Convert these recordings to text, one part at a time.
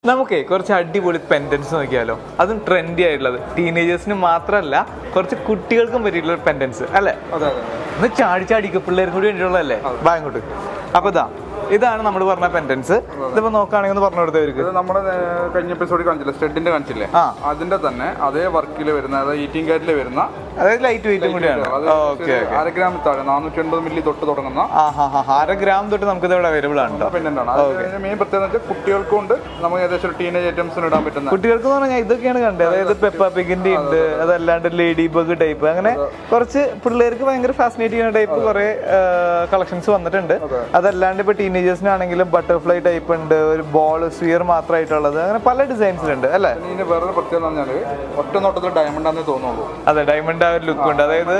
നമുക്ക് കുറച്ച് അടിപൊളി പെൻഡൻസ് നോക്കിയാലോ. അതും ട്രെൻഡി ആയിട്ടുള്ളത്, ടീനേജേഴ്സിന് മാത്രമല്ല കുറച്ച് കുട്ടികൾക്കും പറ്റിയിട്ടുള്ള പെൻഡൻസ് അല്ലേ? ഒന്ന് ചാടി ചാടിക്ക പിള്ളേർക്കും കൂടി വേണ്ടിയിട്ടുള്ളതല്ലേ? ബാങ്കോട്ട്. അപ്പൊ ഇതാണ് നമ്മൾ പറഞ്ഞ പെൻഡൻസ്. ഇതിപ്പോ നോക്കുകയാണെങ്കിൽ പറഞ്ഞു കൊടുത്തവർക്ക് നമ്മുടെ കഴിഞ്ഞ എപ്പിസോഡിൽ കാണിച്ചില്ലേ, സ്റ്റഡിന്റെ കാണിച്ചില്ലേ, അതിന്റെ തന്നെ അതേ വർക്കിൽ വരുന്ന, അതായത് ഈറ്റിംഗ് കാറ്റിൽ വരുന്ന, അതായത് ലൈറ്റ് വെയിറ്റും കൂടിയാണ്. 1/2 ഗ്രാം താഴെ 480 മില്ലി തൊട്ട് തുടങ്ങുന്ന 1/2 ഗ്രാം തൊട്ട് നമുക്ക് ഇത് അവൈലബിൾ ആണ്. പെൻഡന്റ് ആണ്. മെയിൻ പ്രത്യേകത കുട്ടികൾക്കും ഉണ്ട്, നമുക്ക് ഏകദേശം ടീനേജ് ഐറ്റംസിന് ഇടാൻ പറ്റുന്ന. കുട്ടികൾക്ക് എന്ന് പറഞ്ഞാൽ ഇതൊക്കെയാണ് കണ്ടത്. അതായത് പെപ്പ പിഗിന്റെ ഉണ്ട്, അതല്ലാണ്ട് ലേഡി ബഗ് ടൈപ്പ്, അങ്ങനെ കുറച്ച് പിള്ളേർക്ക് ഭയങ്കര ഫാസിനേറ്റ് ചെയ്യുന്ന ടൈപ്പ് കുറെ കളക്ഷൻസ് വന്നിട്ടുണ്ട്. അതല്ലാണ്ട് ഇപ്പൊ ടീനേജേഴ്സിനാണെങ്കിലും ബട്ടർഫ്ലൈ ടൈപ്പ് ഉണ്ട്, ഒരു ബോൾ സ്ഫിയർ മാത്രമായിട്ടുള്ളത്, അങ്ങനെ പല ഡിസൈൻസിലുണ്ട് അല്ലേ? ഇതിന് വേറൊരു പ്രത്യേകത എന്ന് പറഞ്ഞാൽ ഒറ്റ നോട്ടത്തിൽ ഡയമണ്ട് ആണെന്ന് തോന്നുള്ളൂ. അതെ, ഡയമണ്ട് ആ ഒരു ലുക്ക് ഉണ്ട്. അതായത്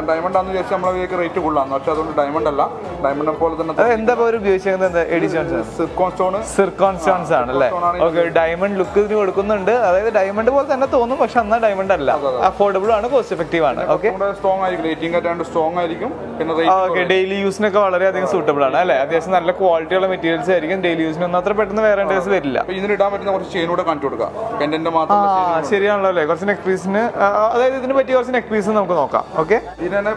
ഡയമണ്ട് ആണെന്ന് ചോദിച്ചാൽ നമ്മളെ റേറ്റ് കൂടുതലാണ്, പക്ഷെ അതുകൊണ്ട് ഡയമണ്ട് അല്ല, ഡയമണ്ട് പോലെ തന്നെ എന്താ ഉപയോഗിച്ചിരിക്കുന്നത് എഡിഷൻസ് സിർക്കോൺ സ്റ്റോൺസ് ആണ് അല്ലേ? ഓക്കെ, ഡയമണ്ട് ലുക്ക് ഇതിന് കൊടുക്കുന്നുണ്ട്. അതായത് ഡയമണ്ട് പോലെ തന്നെ തോന്നും, പക്ഷെ എന്നാൽ ഡയമണ്ട് അല്ല. അഫോർഡബിൾ ആണ്, കോസ്റ്റ് എഫക്റ്റീവ് ആണ്. ഓക്കെ, സ്ട്രോങ് ആയിരിക്കും, സ്ട്രോങ് ആയിരിക്കും. ഓക്കെ, ഡെയിലി യൂസിനൊക്കെ വളരെയധികം സൂട്ടബിൾ ആണ് അല്ലേ? അത്യാവശ്യം നല്ല ക്വാളിറ്റിയുള്ള മെറ്റീരിയൽസ് ആയിരിക്കും. ഡെയിലി യൂസിനൊന്നും അത്ര പെട്ടെന്ന് വേറെ വരില്ല. ഇതിനിടാൻ പറ്റുന്ന കുറച്ച് ചെയിൻ കൂടെ കാണിച്ചു കൊടുക്കാം. ശരിയാണല്ലോ അല്ലേ? കുറച്ച് നെക്ക് പീസിന്, അതായത് ഇതിന് പറ്റിയ കുറച്ച് നെക്ക് പീസ് നമുക്ക് നോക്കാം. ഓക്കെ, ഇതിന്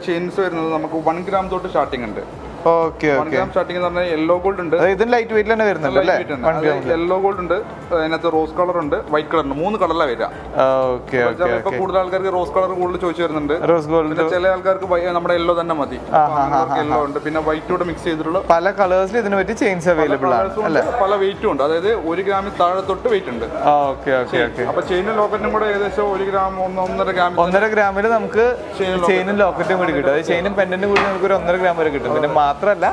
ചെയിൻസ് വരുന്നത് നമുക്ക് 1 ഗ്രാം തൊട്ട് സ്റ്റാർട്ടിംഗ് ഉണ്ട്. ഓക്കെ, 1 ഗ്രാം സ്റ്റാർട്ടിംഗ് എന്ന് പറഞ്ഞാൽ യെല്ലോ ഗോൾഡ് ഉണ്ട്. ഇത് ലൈറ്റ് വെയിറ്റ് തന്നെ വരുന്നുണ്ട് അല്ലേ? യെല്ലോ ഗോൾഡ് ഉണ്ട്, അതിനകത്ത് റോസ് കളർ ഉണ്ട്, വൈറ്റ് കളർ ഉണ്ട്. 3 കളറിലാണ് വരിക. ഇപ്പൊ കൂടുതൽ ആൾക്കാർക്ക് റോസ് കളർ കൂടുതൽ ചോദിച്ചു വരുന്നുണ്ട്. റോസ് ഗോൾഡ് ചില ആൾക്കാർക്ക് നമ്മുടെ യെല്ലോ തന്നെ മതി. യെല്ലോ ഉണ്ട്, പിന്നെ വൈറ്റോട് മിക്സ് ചെയ്തിട്ടുള്ള പല കളേഴ്സിൽ ഇതിന് പറ്റി ചെയിൻസ് അവൈലബിൾ ആണ്. പല വെയിറ്റും ഉണ്ട്, അതായത് 1 ഗ്രാമിൽ താഴെ തൊട്ട് വെയിറ്റ് ഉണ്ട്. അപ്പൊ ചെയിനും ലോക്കറ്റും കൂടെ ഏകദേശം 1 ഗ്രാം 1.5 ഗ്രാമിൽ നമുക്ക് ചെയിനും ലോക്കറ്റും കൂടി കിട്ടും. അതായത് ചെയിനും പെൻഡന്റും കൂടി നമുക്ക് ഒരു 1.5 ഗ്രാം വരെ കിട്ടും. പിന്നെ മാത്രമല്ല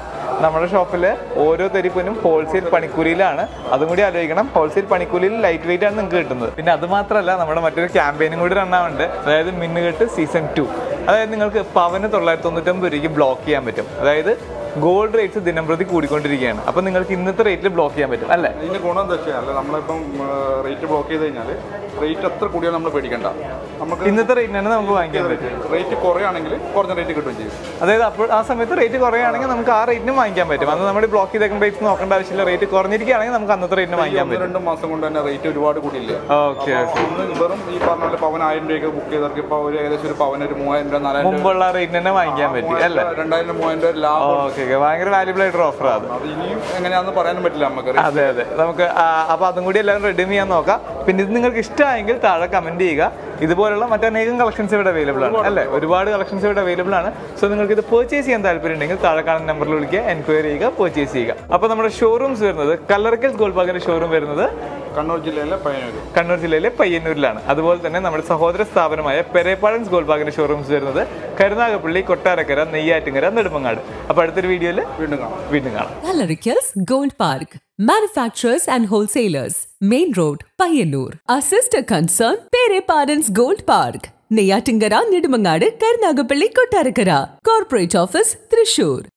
നമ്മുടെ ഷോപ്പില് ഓരോ തരിപ്പിനും ഹോൾസെയിൽ പണിക്കൂലിയിലാണ്. അതും കൂടി ആലോചിക്കണം. ഹോൾസെയിൽ പണിക്കൂലിയിൽ ലൈറ്റ് വെയിറ്റ് ആണ് നിങ്ങൾക്ക് കിട്ടുന്നത്. പിന്നെ അത് മാത്രമല്ല, നമ്മുടെ മറ്റൊരു ക്യാമ്പയിനും കൂടി റൺ ആവുന്നുണ്ട്. അതായത് മിന്നുകെട്ട് സീസൺ 2. അതായത് നിങ്ങൾക്ക് പവന് 999 രൂപയ്ക്ക് ബ്ലോക്ക് ചെയ്യാൻ പറ്റും. അതായത് ഗോൾഡ് റേറ്റ്സ് ദിനംപ്രതി കൂടിക്കൊണ്ടിരിക്കുകയാണ്. അപ്പൊ നിങ്ങൾക്ക് ഇന്നത്തെ റേറ്റിൽ ബ്ലോക്ക് ചെയ്യാൻ പറ്റും അല്ലേ? ഇതിന്റെ ഗുണം എന്താ വെച്ചാൽ നമ്മളിപ്പം റേറ്റ് ബ്ലോക്ക് ചെയ്ത് കഴിഞ്ഞാൽ റേറ്റ് എത്ര കൂടിയാൽ നമ്മൾ പേടിക്കണ്ട, നമുക്ക് ഇന്നത്തെ റേറ്റിന് തന്നെ നമുക്ക് വാങ്ങിക്കാൻ പറ്റും. റേറ്റ് കുറയാണെങ്കിൽ കുറഞ്ഞ റേറ്റ് കിട്ടുകയും ചെയ്യും. അതായത് അപ്പോൾ ആ സമയത്ത് റേറ്റ് കുറയുകയാണെങ്കിൽ നമുക്ക് ആ റേറ്റിന് വാങ്ങിക്കാൻ പറ്റും. അന്ന് നമ്മൾ ബ്ലോക്ക് ചെയ്തേക്കുന്ന റേറ്റ് നോക്കേണ്ട ആവശ്യമില്ല. റേറ്റ് കുറഞ്ഞിരിക്കുകയാണെങ്കിൽ നമുക്ക് അന്നത്തെ റേറ്റിന് വാങ്ങിക്കാൻ പറ്റും. 2 മാസം കൊണ്ട് തന്നെ റേറ്റ് ഒരുപാട് കൂടിയില്ലേ? ഓക്കെ, വെറും ഈ പറഞ്ഞ പോലെ പവൻ 1000 രൂപയ്ക്ക് ബുക്ക് ചെയ്തവർക്ക് ഇപ്പോൾ ഏകദേശം ഒരു പവന് 3000 രൂപ 4000 മുമ്പുള്ള റേറ്റിന് തന്നെ വാങ്ങിക്കാൻ പറ്റും അല്ലേ? 2000 3000 രൂപ ലാഭം. ഓക്കെ, ഭയങ്കര വാല്യുബിൾ ആയിട്ടൊരു ഓഫർ അത്. ഇനിയും എങ്ങനെയാണെന്ന് പറയാനും പറ്റില്ല നമുക്ക്. അതെ, നമുക്ക് അപ്പൊ അതും കൂടി എല്ലാവരും റെഡീം ചെയ്യാൻ നോക്കാം. പിന്നെ ഇത് നിങ്ങൾക്ക് ഇഷ്ടമായെങ്കിൽ താഴെ കമന്റ് ചെയ്യുക. ഇതുപോലുള്ള മറ്റനേകം കളക്ഷൻസ് ഇവിടെ അവൈലബിൾ ആണ് അല്ലേ? ഒരുപാട് കളക്ഷൻസ് ഇവിടെ അവൈലബിൾ ആണ്. സോ നിങ്ങൾക്ക് ഇത് പർച്ചേസ് ചെയ്യാൻ താല്പര്യം ഉണ്ടെങ്കിൽ താഴെ കാണുന്ന നമ്പറിൽ വിളിക്കുക, എൻക്വയറി ചെയ്യുക, പർച്ചേസ് ചെയ്യുക. അപ്പോൾ നമ്മുടെ ഷോറൂംസ് വരുന്നത് കല്ലറക്കൽ ഗോൾഡ് ബാഗിന്റെ ഷോറൂം വരുന്നത് കണ്ണൂർ ജില്ലയിലെ പയ്യന്നൂരിലാണ്. അതുപോലെ തന്നെ നമ്മുടെ സഹോദര സ്ഥാപനമായ പെരേപ്പാടൻസ് ഗോൾഡ് ബാഗിന്റെ ഷോറൂംസ് വരുന്നത് കരുനാഗപ്പള്ളി, കൊട്ടാരക്കര, നെയ്യാറ്റിങ്കര, നെടുമങ്ങാട്. അപ്പോൾ അടുത്തൊരു വീഡിയോയിൽ വീണ്ടും കാണാം. Kallarikals Gold Park, manufacturers and wholesalers, Main Road, Payyanur. Our sister concern, Pereparans Gold Park, Neyyattinkara, Nedumangadu, Karunagapalli, Kottarakara. Corporate Office, Thrissur.